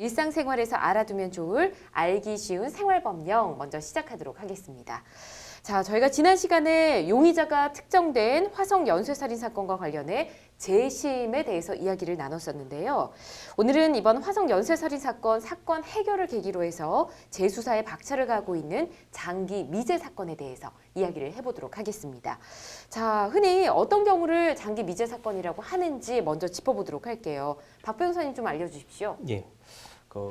일상생활에서 알아두면 좋을 알기 쉬운 생활법령 먼저 시작하도록 하겠습니다. 자, 저희가 지난 시간에 용의자가 특정된 화성 연쇄살인 사건과 관련해 재심에 대해서 이야기를 나눴었는데요. 오늘은 이번 화성 연쇄살인 사건 해결을 계기로 해서 재수사에 박차를 가고 있는 장기 미제 사건에 대해서 이야기를 해보도록 하겠습니다. 자, 흔히 어떤 경우를 장기 미제 사건이라고 하는지 먼저 짚어보도록 할게요. 박 변호사님 좀 알려주십시오. 예.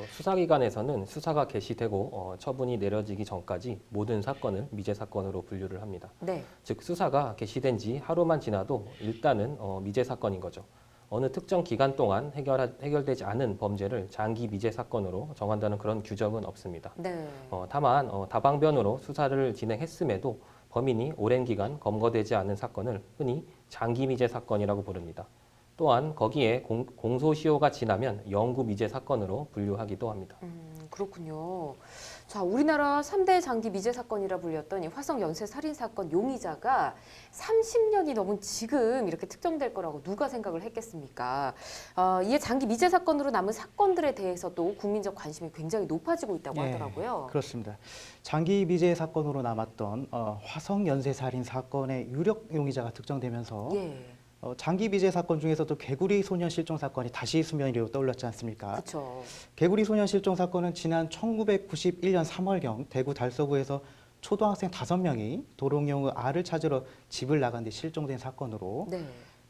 수사기관에서는 수사가 개시되고 처분이 내려지기 전까지 모든 사건을 미제 사건으로 분류를 합니다. 네. 즉 수사가 개시된 지 하루만 지나도 일단은 미제 사건인 거죠. 어느 특정 기간 동안 해결되지 않은 범죄를 장기 미제 사건으로 정한다는 그런 규정은 없습니다. 네. 다만 다방면으로 수사를 진행했음에도 범인이 오랜 기간 검거되지 않은 사건을 흔히 장기 미제 사건이라고 부릅니다. 또한 거기에 공소시효가 지나면 영구 미제 사건으로 분류하기도 합니다. 그렇군요. 자, 우리나라 3대 장기 미제 사건이라 불렸던 이 화성 연쇄 살인 사건 용의자가 30년이 넘은 지금 이렇게 특정될 거라고 누가 생각을 했겠습니까? 이에 장기 미제 사건으로 남은 사건들에 대해서도 국민적 관심이 굉장히 높아지고 있다고 하더라고요. 그렇습니다. 장기 미제 사건으로 남았던 화성 연쇄 살인 사건의 유력 용의자가 특정되면서 장기 미제 사건 중에서도 개구리 소년 실종 사건이 다시 수면 위로 떠올랐지 않습니까? 그렇죠. 개구리 소년 실종 사건은 지난 1991년 3월경 대구 달서구에서 초등학생 5명이 도롱뇽의 알을 찾으러 집을 나간 뒤 실종된 사건으로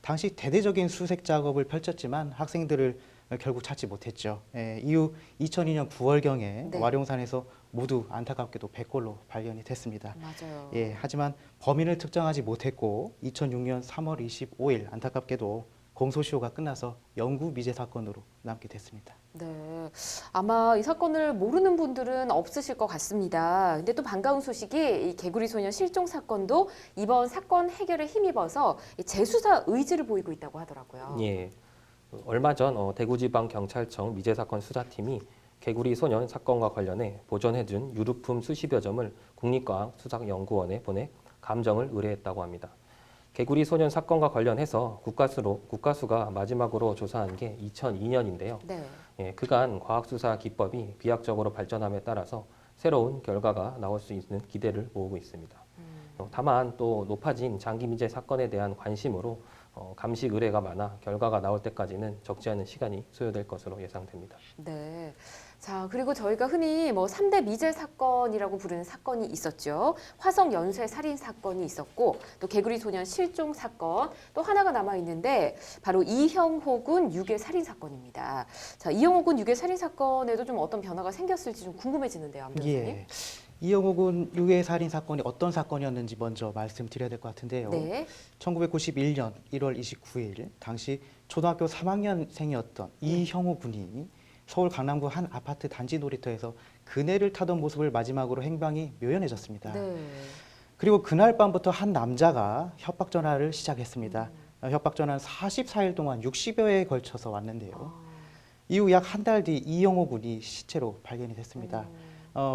당시 대대적인 수색 작업을 펼쳤지만 학생들을 결국 찾지 못했죠. 이후 2002년 9월경에 와룡산에서 모두 안타깝게도 100골로 발견이 됐습니다. 맞아요. 하지만 범인을 특정하지 못했고 2006년 3월 25일 안타깝게도 공소시효가 끝나서 영구 미제 사건으로 남게 됐습니다. 네, 아마 이 사건을 모르는 분들은 없으실 것 같습니다. 근데 또 반가운 소식이 이 개구리 소년 실종 사건도 이번 사건 해결에 힘입어서 재수사 의지를 보이고 있다고 하더라고요. 예. 얼마 전 대구지방경찰청 미제사건 수사팀이 개구리 소년 사건과 관련해 보존해둔 유류품 수십여 점을 국립과학수사연구원에 보내 감정을 의뢰했다고 합니다. 개구리 소년 사건과 관련해서 국가수가 마지막으로 조사한 게 2002년인데요. 그간 과학수사 기법이 비약적으로 발전함에 따라서 새로운 결과가 나올 수 있는 기대를 모으고 있습니다. 다만 또 높아진 장기 미제 사건에 대한 관심으로 감식 의뢰가 많아 결과가 나올 때까지는 적지 않은 시간이 소요될 것으로 예상됩니다. 네. 자, 그리고 저희가 흔히 3대 미제 사건이라고 부르는 사건이 있었죠. 화성 연쇄 살인 사건이 있었고 또 개구리 소년 실종 사건 또 하나가 남아 있는데 바로 이형호 군 유괴 살인 사건입니다. 자, 이형호 군 유괴 살인 사건에도 좀 어떤 변화가 생겼을지 좀 궁금해지는데요, 안 변호사님. 이형호 군 유괴 살인 사건이 어떤 사건이었는지 먼저 말씀드려야 될 것 같은데요. 1991년 1월 29일 당시 초등학교 3학년생이었던 이형호 군이 서울 강남구 한 아파트 단지 놀이터에서 그네를 타던 모습을 마지막으로 행방이 묘연해졌습니다. 그리고 그날 밤부터 한 남자가 협박 전화를 시작했습니다. 협박 전화는 44일 동안 60여 회에 걸쳐서 왔는데요. 이후 약 한 달 뒤 이형호 군이 시체로 발견이 됐습니다.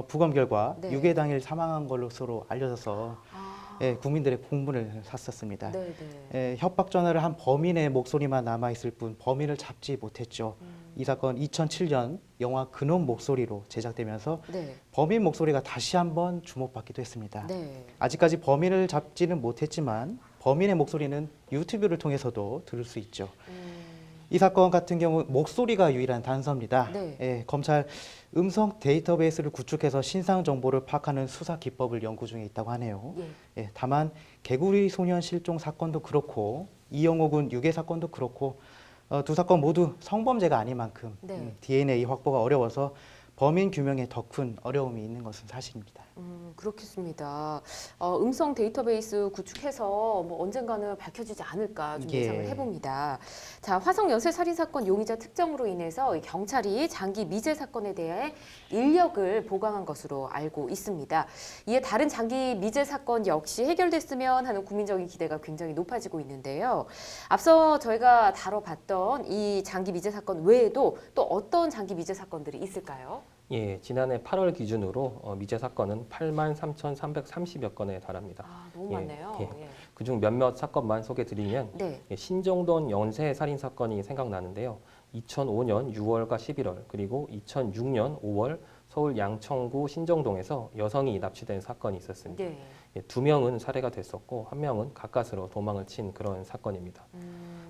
부검 결과 유괴 당일 사망한 것으로 알려져서 국민들의 공분을 샀었습니다. 협박 전화를 한 범인의 목소리만 남아있을 뿐 범인을 잡지 못했죠. 이 사건 2007년 영화 그놈 목소리로 제작되면서 범인 목소리가 다시 한번 주목받기도 했습니다. 아직까지 범인을 잡지는 못했지만 범인의 목소리는 유튜브를 통해서도 들을 수 있죠. 이 사건 같은 경우 목소리가 유일한 단서입니다. 검찰 음성 데이터베이스를 구축해서 신상 정보를 파악하는 수사 기법을 연구 중에 있다고 하네요. 다만 개구리 소년 실종 사건도 그렇고 이형호 군 유괴 사건도 그렇고 두 사건 모두 성범죄가 아닌 만큼 DNA 확보가 어려워서 범인 규명에 더 큰 어려움이 있는 것은 사실입니다. 그렇겠습니다. 음성 데이터베이스 구축해서 언젠가는 밝혀지지 않을까 좀 예상을 해봅니다. 자, 화성 연쇄 살인 사건 용의자 특정으로 인해서 경찰이 장기 미제 사건에 대해 인력을 보강한 것으로 알고 있습니다. 이에 다른 장기 미제 사건 역시 해결됐으면 하는 국민적인 기대가 굉장히 높아지고 있는데요. 앞서 저희가 다뤄봤던 이 장기 미제 사건 외에도 또 어떤 장기 미제 사건들이 있을까요? 지난해 8월 기준으로 미제 사건은 83,330여 건에 달합니다. 너무 많네요. 그중 몇몇 사건만 소개드리면 신정돈 연쇄 살인 사건이 생각나는데요. 2005년 6월과 11월 그리고 2006년 5월 서울 양천구 신정동에서 여성이 납치된 사건이 있었습니다. 네. 예, 2명은 살해가 됐었고 1명은 가까스로 도망을 친 그런 사건입니다.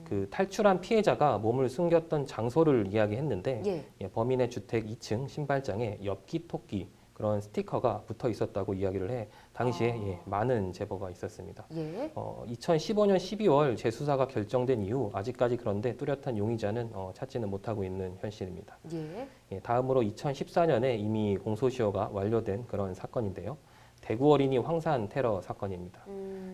그 탈출한 피해자가 몸을 숨겼던 장소를 이야기했는데 예. 예, 범인의 주택 2층 신발장에 엽기 토끼 그런 스티커가 붙어 있었다고 이야기를 해 당시에 예, 많은 제보가 있었습니다. 예. 2015년 12월 재수사가 결정된 이후 아직까지 그런데 뚜렷한 용의자는 찾지는 못하고 있는 현실입니다. 예. 예, 다음으로 2014년에 이미 공소시효가 완료된 그런 사건인데요. 대구 어린이 황산 테러 사건입니다.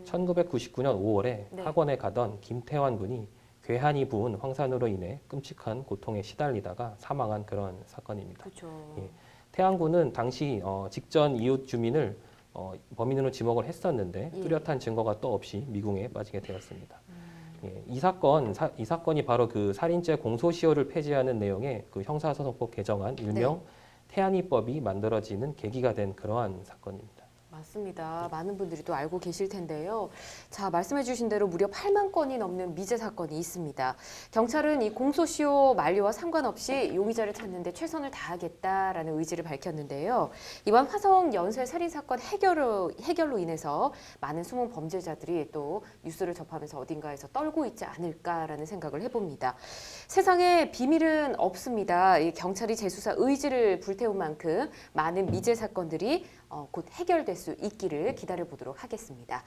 1999년 5월에 네. 학원에 가던 김태환 군이 괴한이 부은 황산으로 인해 끔찍한 고통에 시달리다가 사망한 그런 사건입니다. 그렇죠. 예. 태환 군은 당시 직전 이웃 주민을 범인으로 지목을 했었는데 예. 뚜렷한 증거가 또 없이 미궁에 빠지게 되었습니다. 예, 이 사건이 바로 그 살인죄 공소시효를 폐지하는 내용의 그 형사소송법 개정안 일명 태안이법이 만들어지는 계기가 된 그러한 사건입니다. 맞습니다. 많은 분들이 또 알고 계실 텐데요. 자, 말씀해 주신 대로 무려 8만 건이 넘는 미제 사건이 있습니다. 경찰은 이 공소시효 만료와 상관없이 용의자를 찾는 데 최선을 다하겠다라는 의지를 밝혔는데요. 이번 화성 연쇄 살인 사건 해결로 인해서 많은 숨은 범죄자들이 또 뉴스를 접하면서 어딘가에서 떨고 있지 않을까라는 생각을 해봅니다. 세상에 비밀은 없습니다. 이 경찰이 재수사 의지를 불태운 만큼 많은 미제 사건들이 곧 해결될 수 있기를 기다려 보도록 하겠습니다.